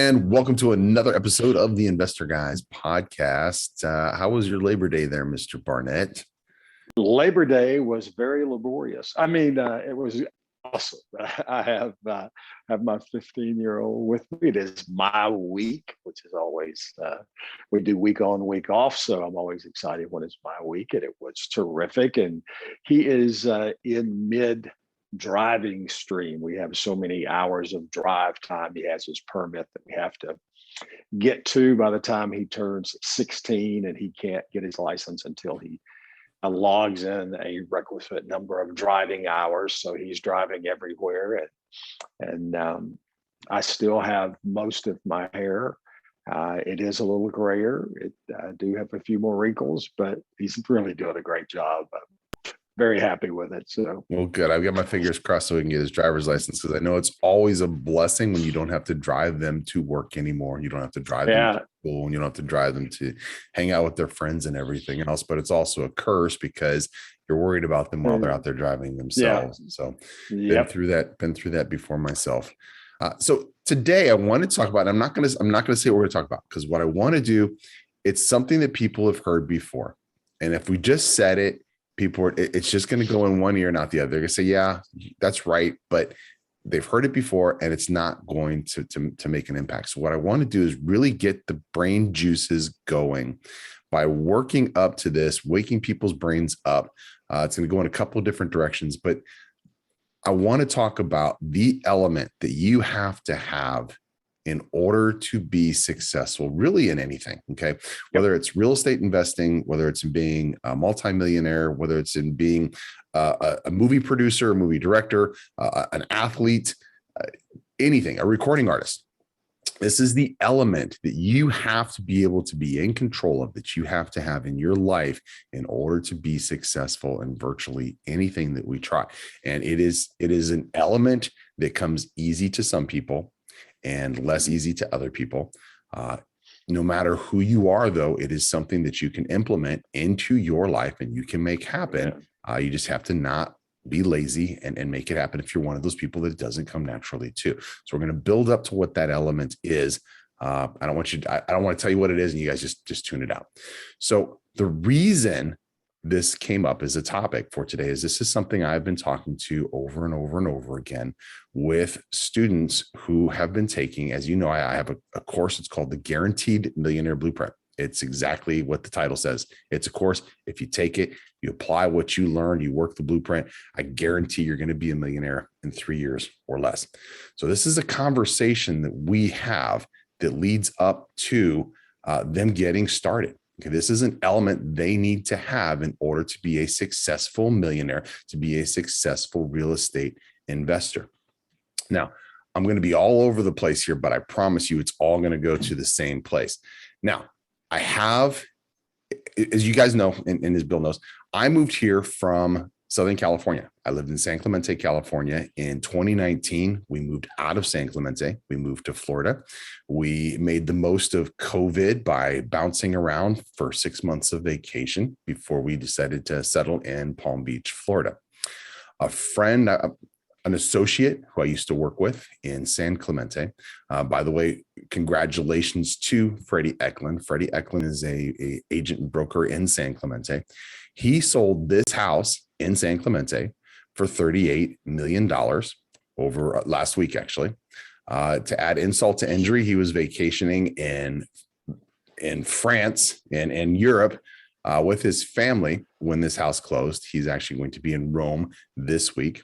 And welcome to another episode of the Investor Guys podcast. How was your Labor Day there, Mr. Barnett? Labor Day was very laborious. It was awesome. I have my 15-year-old with me. It is my week, which is always we do week on, week off. So I'm always excited when it's my week, and it was terrific. And he is in mid driving stream. We have so many hours of drive time. He has his permit that we have to get to by the time he turns 16, and he can't get his license until he logs in a requisite number of driving hours. So he's driving everywhere. And I still have most of my hair. It is a little grayer. I do have a few more wrinkles, but he's really doing a great job. I'm very happy with it. So, well, good. I've got my fingers crossed so we can get his driver's license, because I know it's always a blessing when you don't have to drive them to work anymore. You don't have to drive them to school, and you don't have to drive them to hang out with their friends and everything else. But it's also a curse because you're worried about them while they're out there driving themselves. Yeah. So been through that before myself. So today I want to talk about, I'm not going to say what we're going to talk about, because what I want to do, it's something that people have heard before. And if we just said it, it's just going to go in one ear, not the other. They're going to say, yeah, that's right. But they've heard it before, and it's not going to make an impact. So what I want to do is really get the brain juices going by working up to this, waking people's brains up. It's going to go in a couple of different directions, but I want to talk about the element that you have to have in order to be successful, really, in anything. Okay. Whether it's real estate investing, whether it's in being a multimillionaire, whether it's in being a movie producer, a movie director, an athlete, anything, a recording artist. This is the element that you have to be able to be in control of, that you have to have in your life in order to be successful in virtually anything that we try. And it is an element that comes easy to some people and less easy to other people. No matter who you are, though, it is something that you can implement into your life and you can make happen. You just have to not be lazy and make it happen if you're one of those people that it doesn't come naturally to. So we're going to build up to what that element is. I don't want to tell you what it is, and you guys just tune it out. So the reason this came up as a topic for today is this is something I've been talking to over and over and over again with students who have been taking, as you know, I have a course. It's called the Guaranteed Millionaire Blueprint. It's exactly what the title says. It's a course. If you take it, you apply what you learned, you work the blueprint, I guarantee you're going to be a millionaire in 3 years or less. So this is a conversation that we have that leads up to them getting started. Okay, this is an element they need to have in order to be a successful millionaire, to be a successful real estate investor. Now, I'm going to be all over the place here, but I promise you it's all going to go to the same place. Now, I have, as you guys know, and as Bill knows, I moved here from Southern California. I lived in San Clemente, California. In 2019, we moved out of San Clemente. We moved to Florida. We made the most of COVID by bouncing around for 6 months of vacation before we decided to settle in Palm Beach, Florida. A friend, an associate who I used to work with in San Clemente. By the way, congratulations to Freddie Eklund. Freddie Eklund is a agent and broker in San Clemente. He sold this house in San Clemente for $38 million over last week, actually. To add insult to injury, he was vacationing in France and in Europe with his family when this house closed. He's actually going to be in Rome this week.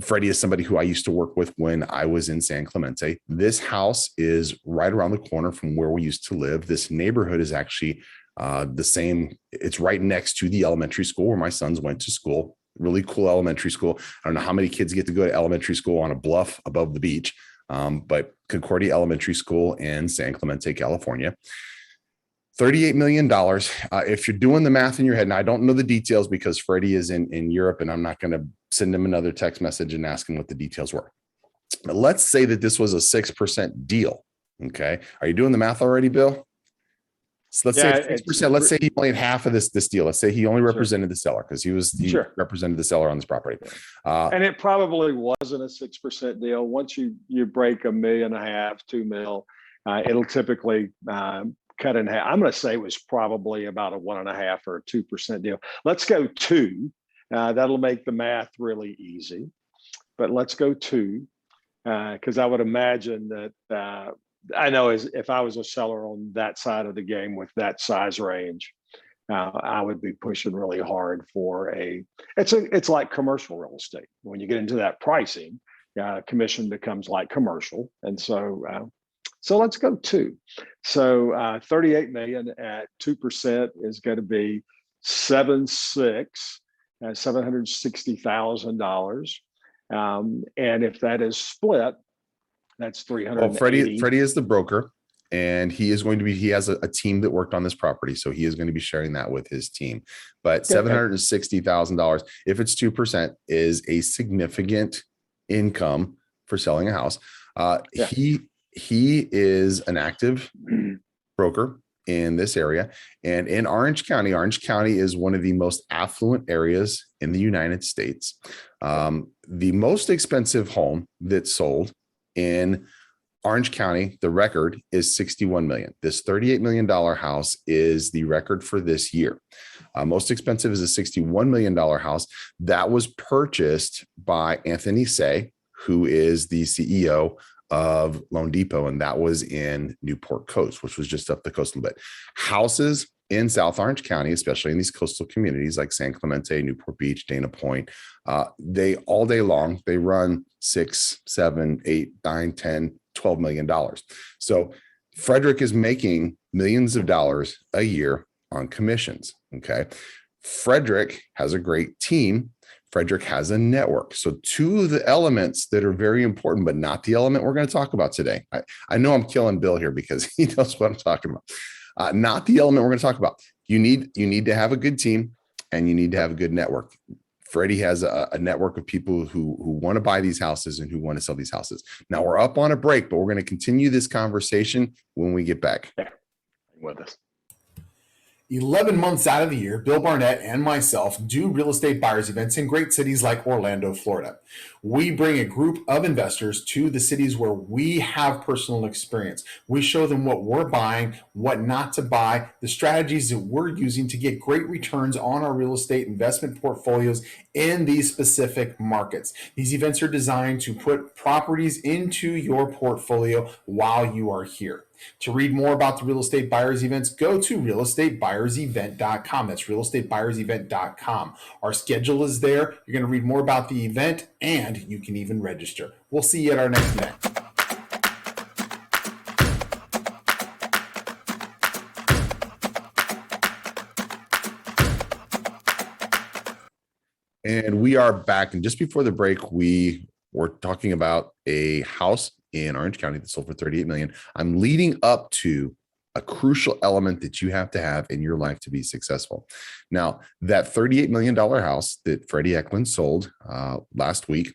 Freddie is somebody who I used to work with when I was in San Clemente. This house is right around the corner from where we used to live. This neighborhood is actually the same. It's right next to the elementary school where my sons went to school. Really cool elementary school. I don't know how many kids get to go to elementary school on a bluff above the beach, but Concordia Elementary School in San Clemente, California. $38 million. If you're doing the math in your head, and I don't know the details because Freddie is in Europe, and I'm not going to send him another text message and ask him what the details were. But let's say that this was a 6% deal. Okay. Are you doing the math already, Bill? So let's say Yeah, it's it's 6%. Let's say he only had half of this deal. Let's say he only sure, represented the seller because he sure. represented the seller on this property. And it probably wasn't a 6% deal. Once you break $1.5 million, 2 mil, it'll typically cut in half. I'm going to say it was probably about a 1.5 or 2% deal. Let's go 2. That'll make the math really easy. But let's go 2, because I would imagine that I know if I was a seller on that side of the game with that size range, I would be pushing really hard for it's like commercial real estate. When you get into that pricing, commission becomes like commercial. And so let's go 2. So 38 million at 2% is going to be 760,000. And if that is split, that's 380. Well, Freddie is the broker, and he has a team that worked on this property. So he is going to be sharing that with his team. But $760,000, if it's 2%, is a significant income for selling a house. He is an active broker in this area. And in Orange County is one of the most affluent areas in the United States. The most expensive home that sold in Orange County, the record is $61 million. This $38 million house is the record for this year. Most expensive is a $61 million house that was purchased by Anthony Say, who is the CEO of Loan Depot, and that was in Newport Coast, which was just up the coast a little bit. Houses in South Orange County, especially in these coastal communities like San Clemente, Newport Beach, Dana Point, they all day long, they run 6, 7, 8, 9, 10, $12 million. So Frederick is making millions of dollars a year on commissions. Okay. Frederick has a great team. Frederick has a network. So 2 of the elements that are very important, but not the element we're going to talk about today. I know I'm killing Bill here because he knows what I'm talking about. Not the element we're going to talk about. You need to have a good team, and you need to have a good network. Freddie has a network of people who want to buy these houses and who want to sell these houses. Now we're up on a break, but we're going to continue this conversation when we get back. Yeah, with us. 11 months out of the year, Bill Barnett and myself do real estate buyers events in great cities like Orlando, Florida. We bring a group of investors to the cities where we have personal experience. We show them what we're buying, what not to buy, the strategies that we're using to get great returns on our real estate investment portfolios in these specific markets. These events are designed to put properties into your portfolio while you are here. To read more about the real estate buyers events, go to realestatebuyersevent.com. That's realestatebuyersevent.com. Our schedule is there. You're going to read more about the event, and you can even register. We'll see you at our next event. And we are back. And just before the break, we were talking about a house in Orange County that sold for $38 million. I'm leading up to a crucial element that you have to have in your life to be successful. Now, that $38 million house that Freddie Eklund sold last week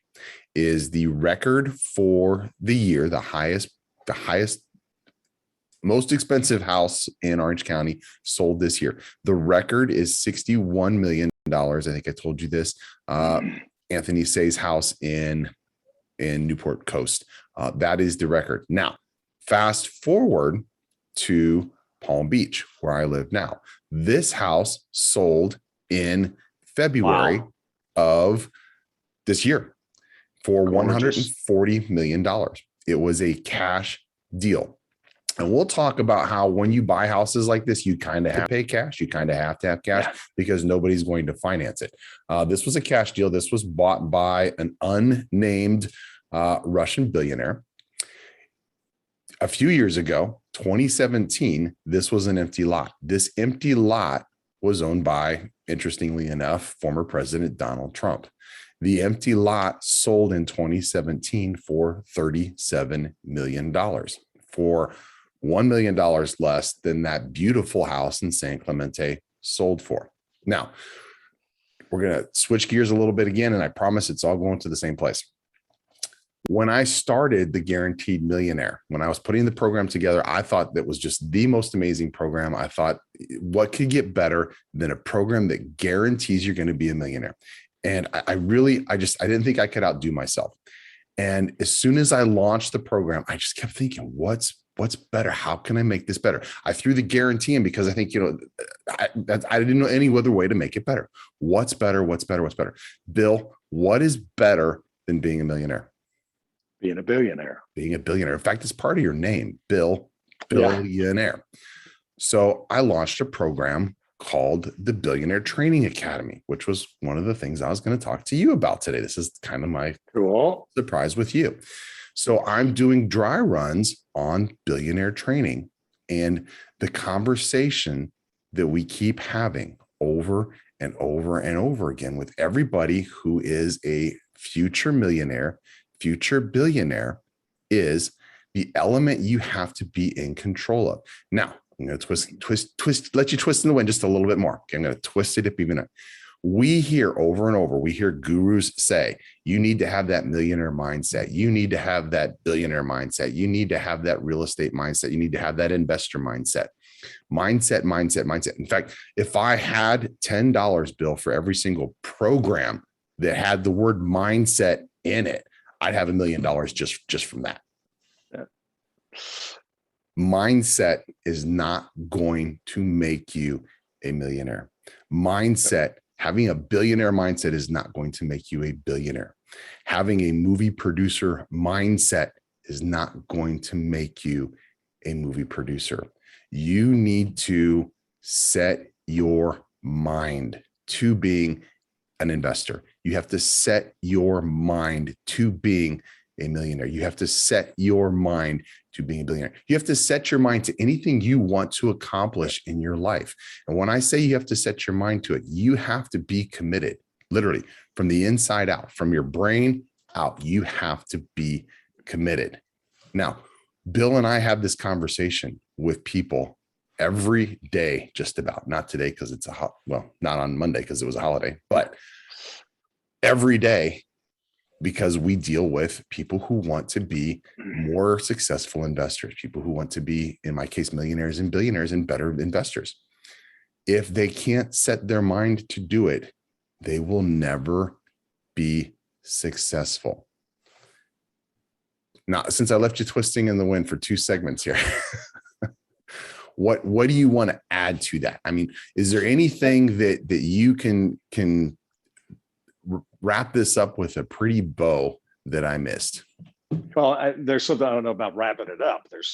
is the record for the year, the highest, most expensive house in Orange County sold this year. The record is $61 million. I think I told you this. Anthony Say's house in Newport Coast. That is the record. Now, fast forward to Palm Beach, where I live now. This house sold in February of this year for $140 million. It was a cash deal. And we'll talk about how when you buy houses like this, you kind of have to pay cash. You kind of have to have cash because nobody's going to finance it. This was a cash deal. This was bought by an unnamed Russian billionaire. A few years ago, 2017, this was an empty lot. This empty lot was owned by, interestingly enough, former President Donald Trump. The empty lot sold in 2017 for $37 million, for $1 million less than that beautiful house in San Clemente sold for. Now, we're going to switch gears a little bit again, and I promise it's all going to the same place. When I started the Guaranteed Millionaire, when I was putting the program together, I thought that was just the most amazing program. I thought, what could get better than a program that guarantees you're going to be a millionaire? And I didn't think I could outdo myself. And as soon as I launched the program, I just kept thinking, what's better? How can I make this better? I threw the guarantee in because I think, I didn't know any other way to make it better. What's better? What's better? What's better? Bill, what is better than being a millionaire? Being a billionaire. Being a billionaire. In fact, it's part of your name, Bill, Yeah. Billionaire. So I launched a program called the Billionaire Training Academy, which was one of the things I was going to talk to you about today. This is kind of my Cool. surprise with you. So I'm doing dry runs on billionaire training, and the conversation that we keep having over and over and over again with everybody who is a future millionaire, future billionaire, is the element you have to be in control of. Now, I'm going to twist, let you twist in the wind just a little bit more. Okay, I'm going to twist it up even more. We hear over and over, we hear gurus say, you need to have that millionaire mindset. You need to have that billionaire mindset. You need to have that real estate mindset. You need to have that investor mindset. Mindset. In fact, if I had $10, Bill, for every single program that had the word mindset in it, I'd have $1 million just from that. Yeah. Mindset is not going to make you a millionaire. Mindset, having a billionaire mindset, is not going to make you a billionaire. Having a movie producer mindset is not going to make you a movie producer. You need to set your mind to being an investor. You have to set your mind to being a millionaire. You have to set your mind to being a billionaire. You have to set your mind to anything you want to accomplish in your life. And when I say you have to set your mind to it, you have to be committed, literally from the inside out, from your brain out. You have to be committed. Now, Bill and I have this conversation with people every day, just about. Not today because it's not on Monday because it was a holiday, but every day, because we deal with people who want to be more successful investors, people who want to be, in my case, millionaires and billionaires and better investors. If they can't set their mind to do it, they will never be successful. Now, since I left you twisting in the wind for 2 segments here, what do you want to add to that? I mean, is there anything that you can wrap this up with a pretty bow that I missed? Well, there's something, I don't know about wrapping it up. There's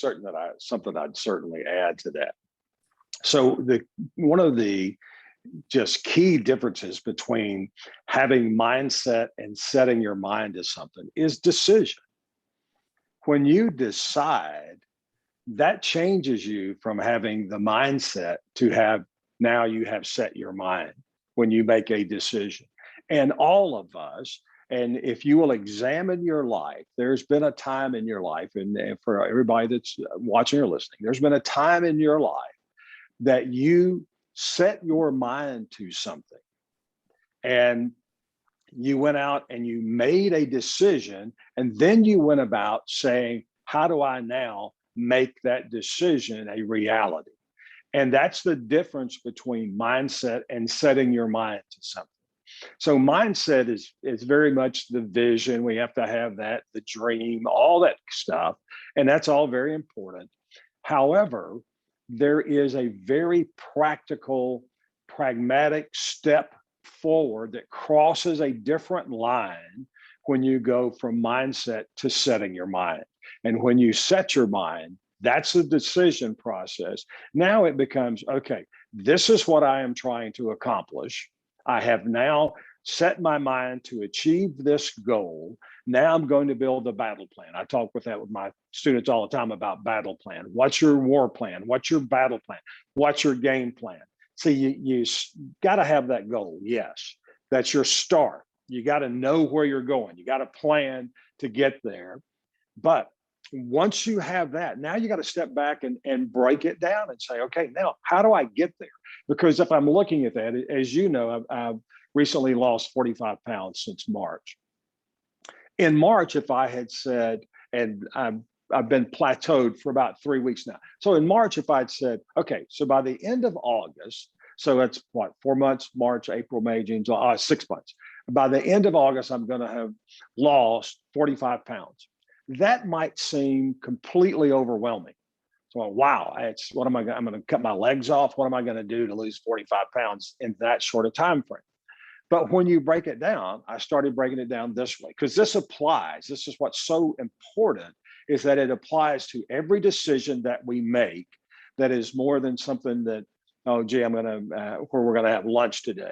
something I'd certainly add to that. So one of the just key differences between having mindset and setting your mind to something is decision. When you decide, that changes you from having the mindset to now you have set your mind when you make a decision. And all of us, and if you will examine your life, there's been a time in your life, and for everybody that's watching or listening, there's been a time in your life that you set your mind to something. And you went out and you made a decision, and then you went about saying, how do I now make that decision a reality? And that's the difference between mindset and setting your mind to something. So mindset is very much the vision. We have to have that, the dream, all that stuff. And that's all very important. However, there is a very practical, pragmatic step forward that crosses a different line when you go from mindset to setting your mind. And when you set your mind, that's the decision process. Now it becomes, okay, this is what I am trying to accomplish. I have now set my mind to achieve this goal. Now I'm going to build a battle plan. I talk with my students all the time about battle plan. What's your war plan? What's your battle plan? What's your game plan? See, you got to have that goal. Yes, that's your start. You got to know where you're going. You got to plan to get there. But once you have that, now you got to step back and break it down and say, okay, now how do I get there? Because if I'm looking at that, as you know, I've recently lost 45 pounds since March. In March, if I had said, and I've been plateaued for about 3 weeks now. So in March, if I'd said, okay, so by the end of August, so that's what, 4 months, March, April, May, June, July, 6 months. By the end of August, I'm going to have lost 45 pounds. That might seem completely overwhelming. So, wow, it's what am I going to cut my legs off? What am I going to do to lose 45 pounds in that short a time frame? But when you break it down, I started breaking it down this way, because this applies. This is what's so important, is that it applies to every decision that we make that is more than something that, oh, gee, I'm going to, where we're going to have lunch today.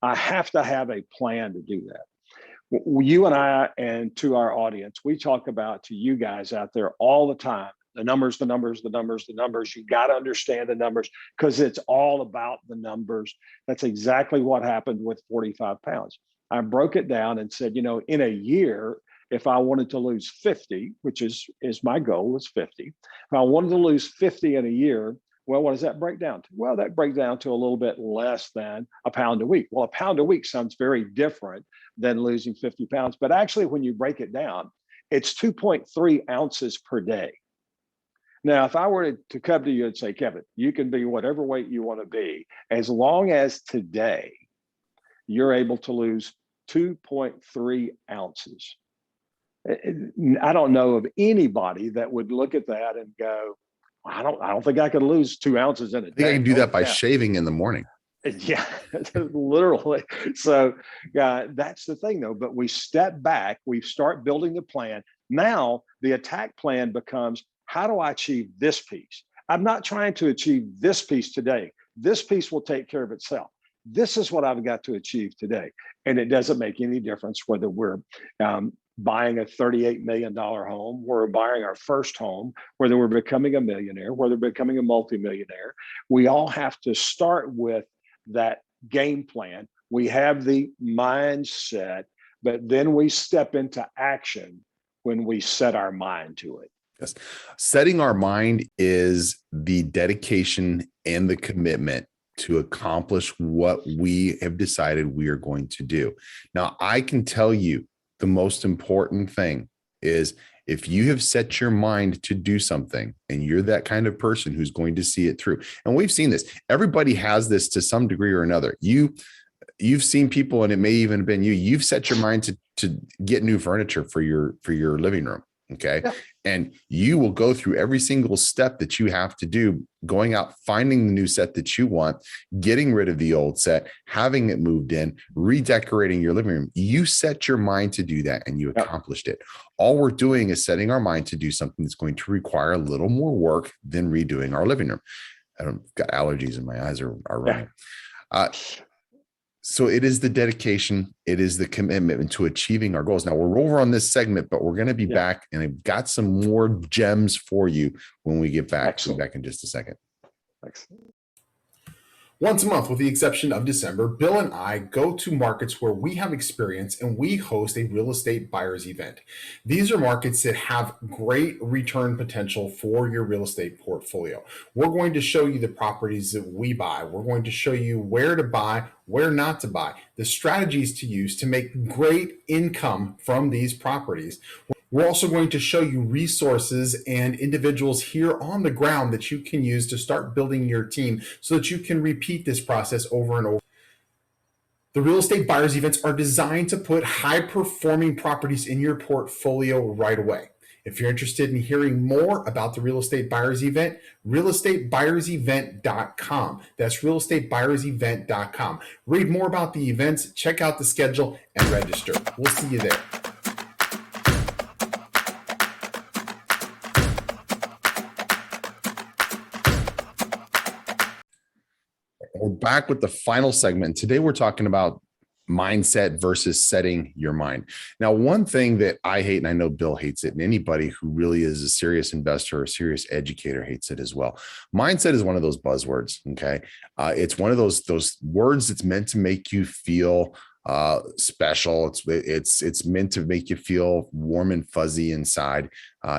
I have to have a plan to do that. You and I, and to our audience, we talk about, to you guys out there all the time, the numbers, the numbers, the numbers, the numbers. You got to understand the numbers, because it's all about the numbers. That's exactly what happened with 45 pounds. I broke it down and said, in a year, if I wanted to lose 50, which is my goal, is 50. If I wanted to lose 50 in a year, well, what does that break down to? Well, that breaks down to a little bit less than a pound a week. Well, a pound a week sounds very different than losing 50 pounds. But actually, when you break it down, it's 2.3 ounces per day. Now, if I were to come to you and say, Kevin, you can be whatever weight you want to be, as long as today you're able to lose 2.3 ounces. I don't know of anybody that would look at that and go, I don't think I could lose 2 ounces in a day. I think I can do that by shaving in the morning. Yeah, literally. So that's the thing, though. But we step back, we start building the plan. Now the attack plan becomes, how do I achieve this piece? I'm not trying to achieve this piece today. This piece will take care of itself. This is what I've got to achieve today. And it doesn't make any difference whether we're buying a $38 million home, we're buying our first home, whether we're becoming a millionaire, whether we're becoming a multimillionaire. We all have to start with that game plan. We have the mindset, but then we step into action when we set our mind to it. Yes. Setting our mind is the dedication and the commitment to accomplish what we have decided we are going to do. Now, I can tell you the most important thing is, if you have set your mind to do something and you're that kind of person who's going to see it through, and we've seen this, everybody has this to some degree or another. You've seen people, and it may even have been you've set your mind to get new furniture for your living room. Okay. Yeah. And you will go through every single step that you have to do, going out, finding the new set that you want, getting rid of the old set, having it moved in, redecorating your living room. You set your mind to do that and you accomplished it. All we're doing is setting our mind to do something that's going to require a little more work than redoing our living room. I've got allergies and my eyes are running. So it is the dedication, it is the commitment to achieving our goals. Now we're over on this segment, but we're going to be back, and I've got some more gems for you when we get back. Excellent. We'll be back in just a second. Excellent. Once a month, with the exception of December, Bill and I go to markets where we have experience, and we host a real estate buyers event. These are markets that have great return potential for your real estate portfolio. We're going to show you the properties that we buy. We're going to show you where to buy, where not to buy, the strategies to use to make great income from these properties. We're also going to show you resources and individuals here on the ground that you can use to start building your team so that you can repeat this process over and over. The real estate buyers events are designed to put high-performing properties in your portfolio right away. If you're interested in hearing more about the Real Estate Buyers Event, realestatebuyersevent.com. That's realestatebuyersevent.com. Read more about the events, check out the schedule, and register. We'll see you there. We're back with the final segment. Today, we're talking about mindset versus setting your mind. Now, one thing that I hate, and I know Bill hates it, and anybody who really is a serious investor or a serious educator hates it as well. Mindset is one of those buzzwords. Okay. It's one of those words that's meant to make you feel special. It's meant to make you feel warm and fuzzy inside.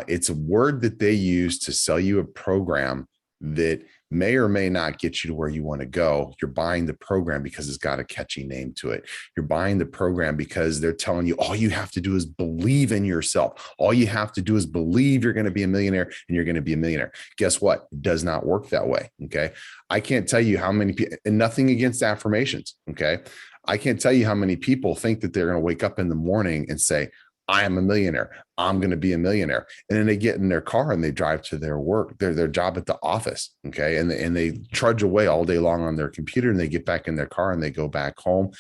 It's a word that they use to sell you a program that may or may not get you to where you want to go. You're buying the program because it's got a catchy name to it. You're buying the program because they're telling you all you have to do is believe in yourself. All you have to do is believe you're going to be a millionaire and you're going to be a millionaire. Guess what? It does not work that way. Okay. I can't tell you how many people, and nothing against affirmations. Okay. I can't tell you how many people think that they're going to wake up in the morning and say, I am a millionaire. I'm going to be a millionaire. And then they get in their car and they drive to their work, their job at the office. Okay. And they trudge away all day long on their computer, and they get back in their car and they go back home.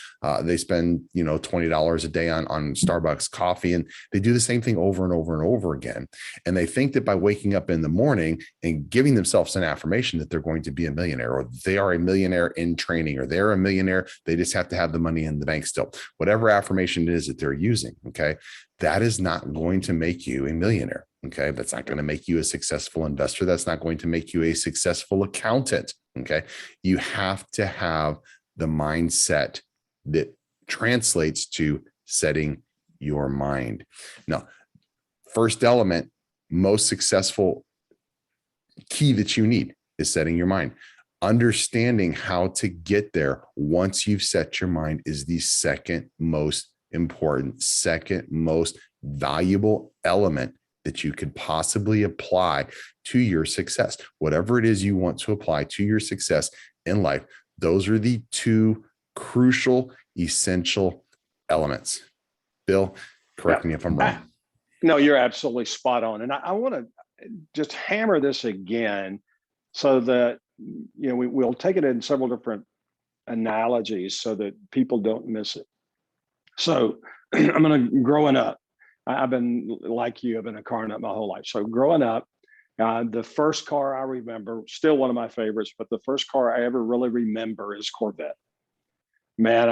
They spend, $20 a day on Starbucks coffee, and they do the same thing over and over and over again. And they think that by waking up in the morning and giving themselves an affirmation that they're going to be a millionaire, or they are a millionaire in training, or they're a millionaire, they just have to have the money in the bank still, whatever affirmation it is that they're using. Okay. That is not going to make you a millionaire. Okay. That's not going to make you a successful investor. That's not going to make you a successful accountant. Okay. You have to have the mindset that translates to setting your mind. Now, first element, most successful key that you need is setting your mind. Understanding how to get there once you've set your mind is the second most important, second most valuable element that you could possibly apply to your success. Whatever it is you want to apply to your success in life, those are the two crucial, essential elements. Bill, correct me if I'm wrong. No, you're absolutely spot on. And I want to just hammer this again so that, we'll take it in several different analogies so that people don't miss it. So growing up, I've been like you, I've been a car nut my whole life. So growing up, the first car I remember, still one of my favorites, but the first car I ever really remember is Corvette. Man,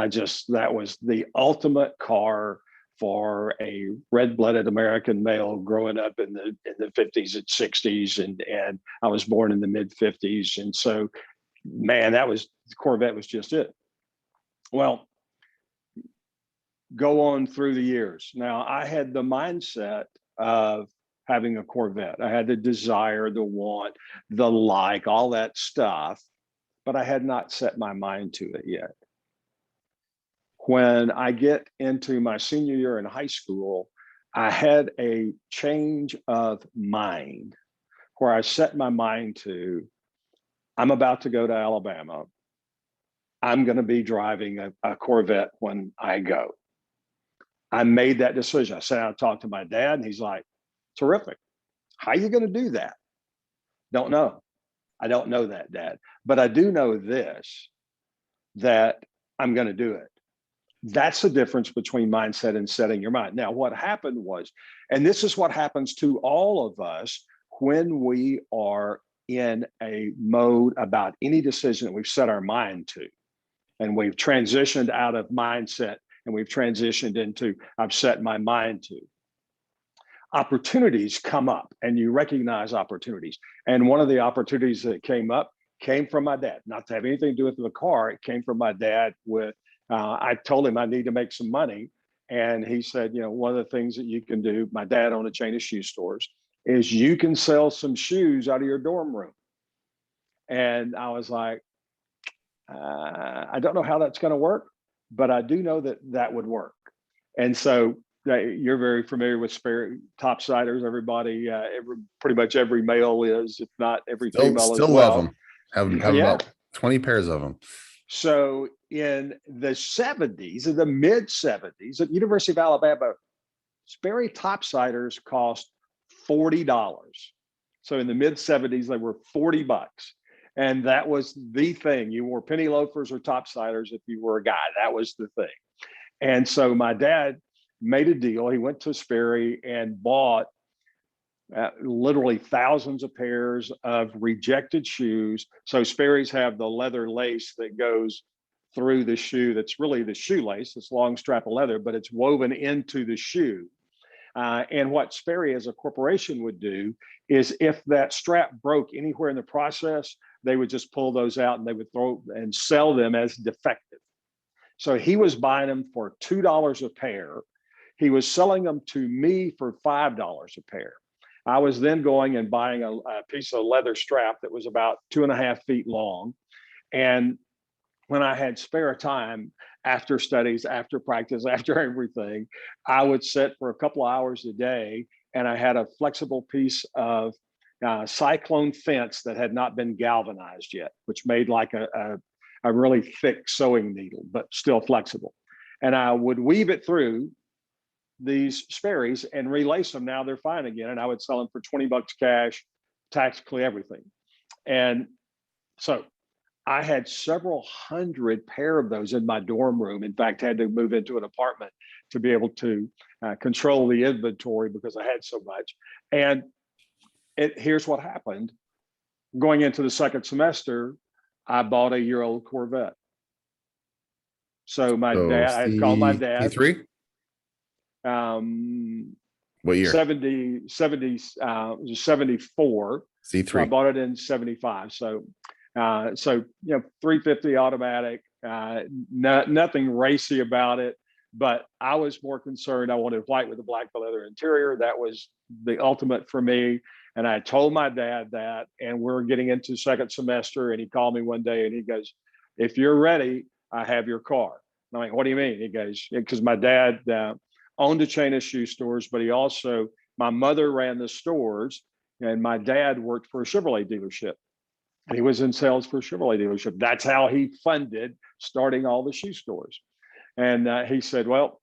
that was the ultimate car for a red-blooded American male growing up in the 50s and 60s. And I was born in the mid 50s. And so, man, the Corvette was just it. Well, go on through the years. Now, I had the mindset of having a Corvette. I had the desire, the want, the like, all that stuff, but I had not set my mind to it yet. When I get into my senior year in high school, I had a change of mind where I set my mind to, I'm about to go to Alabama. I'm going to be driving a Corvette when I go. I made that decision. I sat down and talked to my dad, and he's like, terrific. How are you going to do that? Don't know. I don't know that, Dad. But I do know this, that I'm going to do it. That's the difference between mindset and setting your mind. Now, what happened was, and this is what happens to all of us when we are in a mode about any decision that we've set our mind to, and we've transitioned out of mindset and we've transitioned into, I've set my mind to. Opportunities come up, and you recognize opportunities. And one of the opportunities that came up came from my dad, not to have anything to do with the car. It came from my dad with, I told him I need to make some money. And he said, one of the things that you can do, my dad owned a chain of shoe stores, is you can sell some shoes out of your dorm room. And I was like, I don't know how that's going to work, but I do know that would work. And so you're very familiar with Sperry topsiders. Everybody, pretty much every male is, if not every female as well. Still love them. Have about 20 pairs of them. So in the 70s, in the mid 70s, at University of Alabama, Sperry topsiders cost $40. So in the mid 70s, they were $40. And that was the thing. You wore penny loafers or topsiders if you were a guy. That was the thing. And so my dad made a deal. He went to Sperry and bought literally thousands of pairs of rejected shoes. So Sperry's have the leather lace that goes through the shoe. That's really the shoelace. It's a long strap of leather, but it's woven into the shoe. And what Sperry as a corporation would do is, if that strap broke anywhere in the process, they would just pull those out and they would throw and sell them as defective. So he was buying them for $2 a pair. He was selling them to me for $5 a pair. I was then going and buying a piece of leather strap that was about 2.5 feet long. And when I had spare time after studies, after practice, after everything, I would sit for a couple of hours a day. And I had a flexible piece of cyclone fence that had not been galvanized yet, which made like a really thick sewing needle, but still flexible. And I would weave it through these Sperry's and relace them. Now they're fine again. And I would sell them for $20 cash, tactically everything. And so I had several hundred pair of those in my dorm room. In fact, had to move into an apartment to be able to control the inventory because I had so much. And here's what happened. Going into the second semester, I bought a year-old Corvette. So my dad, I had called my dad. C3? What year? 74. C3. So I bought it in 75. So 350 automatic, nothing racy about it, but I was more concerned. I wanted white with a black leather interior. That was the ultimate for me. And I told my dad that, and we're getting into second semester, and he called me one day and he goes, "If you're ready, I have your car." And I'm like, "What do you mean?" He goes, "Because my dad owned a chain of shoe stores, but my mother ran the stores, and my dad worked for a Chevrolet dealership. And he was in sales for a Chevrolet dealership. That's how he funded starting all the shoe stores." And he said, "Well,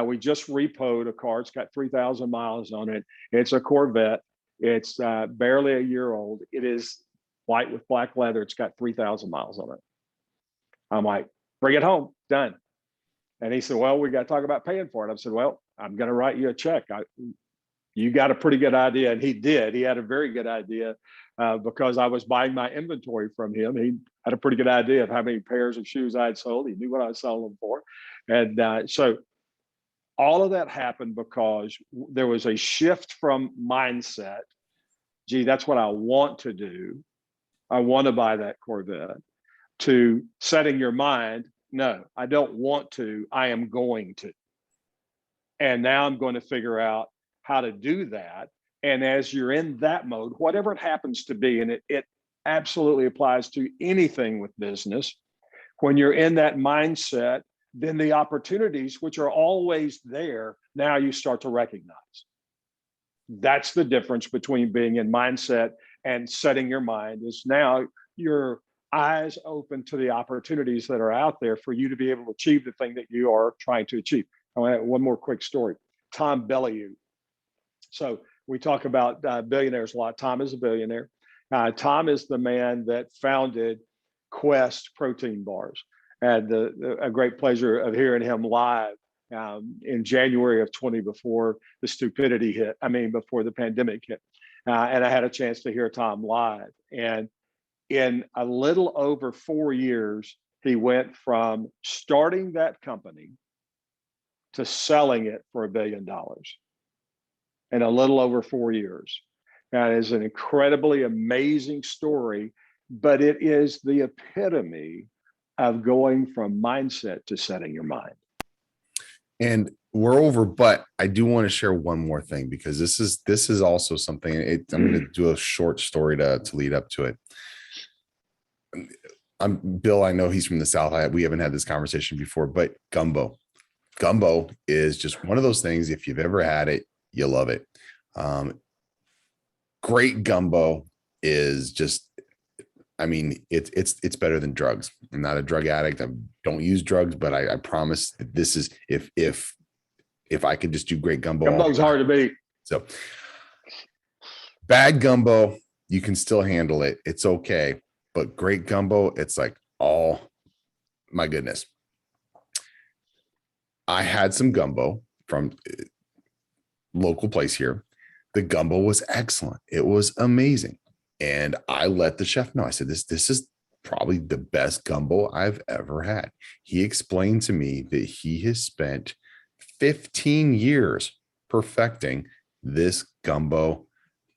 we just repoed a car. It's got 3,000 miles on it. It's a Corvette. It's barely a year old. It is white with black leather. It's got 3,000 miles on it." I'm like, "Bring it home, done." And he said, "Well, we got to talk about paying for it." I said, "Well, I'm going to write you a check. You got a pretty good idea." And he did. He had a very good idea because I was buying my inventory from him. He had a pretty good idea of how many pairs of shoes I had sold. He knew what I was selling them for. And so all of that happened because there was a shift from mindset. Gee, that's what I want to do. I want to buy that Corvette. To setting your mind, no, I don't want to. I am going to. And now I'm going to figure out how to do that. And as you're in that mode, whatever it happens to be, and it absolutely applies to anything with business, when you're in that mindset, then the opportunities, which are always there, now you start to recognize. That's the difference between being in mindset and setting your mind, is now your eyes open to the opportunities that are out there for you to be able to achieve the thing that you are trying to achieve. I want to add one more quick story. Tom Bellew. So we talk about billionaires a lot. Tom is a billionaire. Tom is the man that founded Quest protein bars. I had a great pleasure of hearing him live in January of 20 before the stupidity hit. Before the pandemic hit. And I had a chance to hear Tom live. And in a little over 4 years, he went from starting that company to selling it for $1 billion in a little over 4 years. That is an incredibly amazing story, but it is the epitome of going from mindset to setting your mind. And we're over, but I do want to share one more thing, because this is also something. I'm going to do a short story to lead up to it. Bill, I know he's from the South. We haven't had this conversation before, but gumbo is just one of those things. If you've ever had it, you love it. Great gumbo is just, it's better than drugs. I'm not a drug addict. I don't use drugs, but I promise this is, if I could just do great gumbo. Gumbo's hard to beat. So bad gumbo, you can still handle it. It's okay. But great gumbo, it's like, oh my goodness. I had some gumbo from local place here. The gumbo was excellent. It was amazing. And I let the chef know. I said, this is probably the best gumbo I've ever had. He explained to me that he has spent 15 years perfecting this gumbo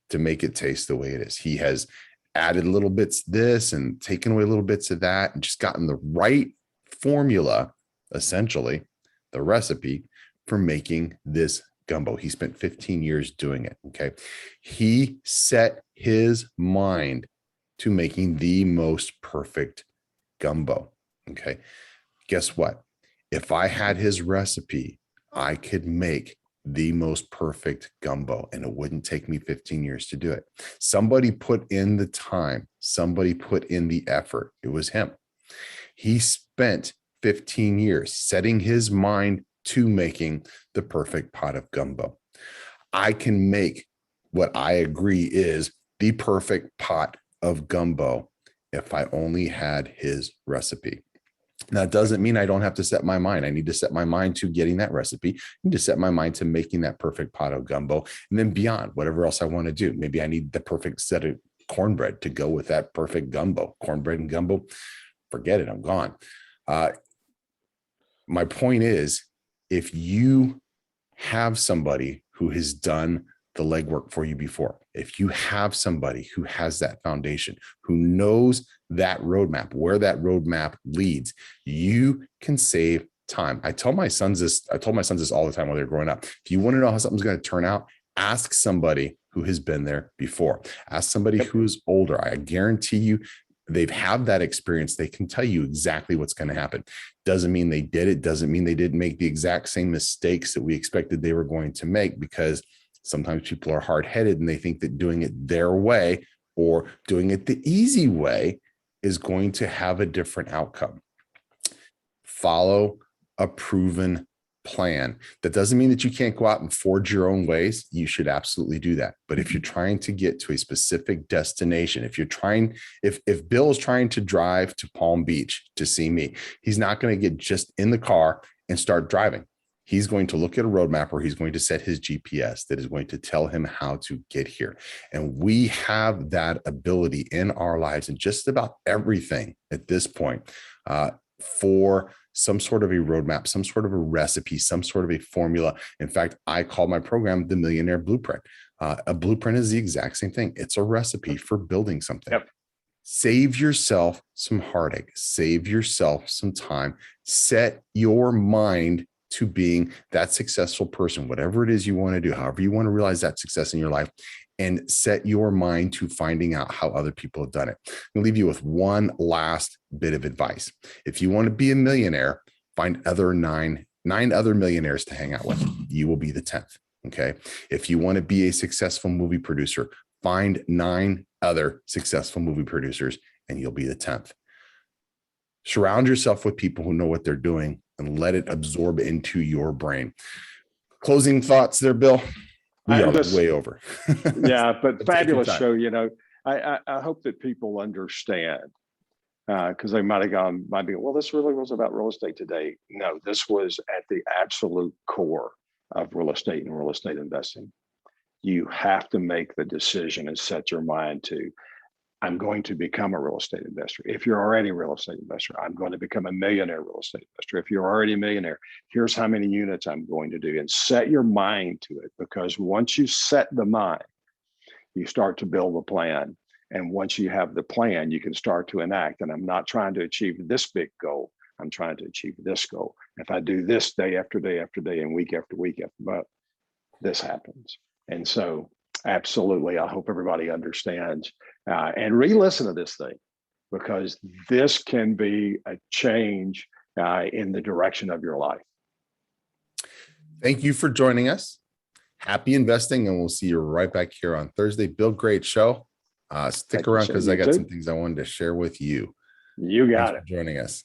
to make it taste the way it is. He has added little bits this and taken away little bits of that and just gotten the right formula, essentially the recipe for making this gumbo. He spent 15 years doing it. Okay. He set his mind to making the most perfect gumbo. Okay. Guess what? If I had his recipe, I could make the most perfect gumbo, and it wouldn't take me 15 years to do it. Somebody put in the time, somebody put in the effort. It was him. He spent 15 years setting his mind to making the perfect pot of gumbo. I can make what I agree is the perfect pot of gumbo if I only had his recipe. Now, it doesn't mean I don't have to set my mind. I need to set my mind to getting that recipe. I need to set my mind to making that perfect pot of gumbo, and then beyond, whatever else I want to do. Maybe I need the perfect set of cornbread to go with that perfect gumbo. Cornbread and gumbo, forget it, I'm gone. My point is, if you have somebody who has done the legwork for you before, if you have somebody who has that foundation, who knows that roadmap, where that roadmap leads, you can save time. I told my sons this all the time when they're growing up. If you want to know how something's going to turn out, ask somebody who has been there before. Ask somebody who is older. I guarantee you, they've had that experience. They can tell you exactly what's going to happen. Doesn't mean they did it. Doesn't mean they didn't make the exact same mistakes that we expected they were going to make, because sometimes people are hard-headed and they think that doing it their way or doing it the easy way is going to have a different outcome. Follow a proven plan. That doesn't mean that you can't go out and forge your own ways. You should absolutely do that. But if you're trying to get to a specific destination, if Bill is trying to drive to Palm Beach to see me, he's not going to get just in the car and start driving. He's going to look at a roadmap where he's going to set his GPS that is going to tell him how to get here. And we have that ability in our lives and just about everything at this point for some sort of a roadmap, some sort of a recipe, some sort of a formula. In fact, I call my program the Millionaire Blueprint. A blueprint is the exact same thing. It's a recipe for building something. Yep. Save yourself some heartache. Save yourself some time. Set your mind to being that successful person, whatever it is you want to do, however you want to realize that success in your life, and set your mind to finding out how other people have done it. I'll leave you with one last bit of advice. If you want to be a millionaire, find nine other millionaires to hang out with. You will be the 10th. Okay. If you want to be a successful movie producer, find 9 other successful movie producers and you'll be the 10th. Surround yourself with people who know what they're doing and let it absorb into your brain. Closing thoughts there, Bill? We are way over. Yeah, but fabulous show. You know, I hope that people understand, because they might be, well, this really was about real estate today. No, this was at the absolute core of real estate and real estate investing. You have to make the decision and set your mind to, I'm going to become a real estate investor. If you're already a real estate investor, I'm going to become a millionaire real estate investor. If you're already a millionaire, here's how many units I'm going to do, and set your mind to it. Because once you set the mind, you start to build a plan. And once you have the plan, you can start to enact. And I'm not trying to achieve this big goal. I'm trying to achieve this goal. If I do this day after day after day and week after week after month, this happens. And so absolutely, I hope everybody understands and re-listen to this thing, because this can be a change in the direction of your life. Thank you for joining us. Happy investing, and we'll see you right back here on Thursday. Bill, great show. Stick around because I got some things I wanted to share with you. You got it. Thanks for joining us.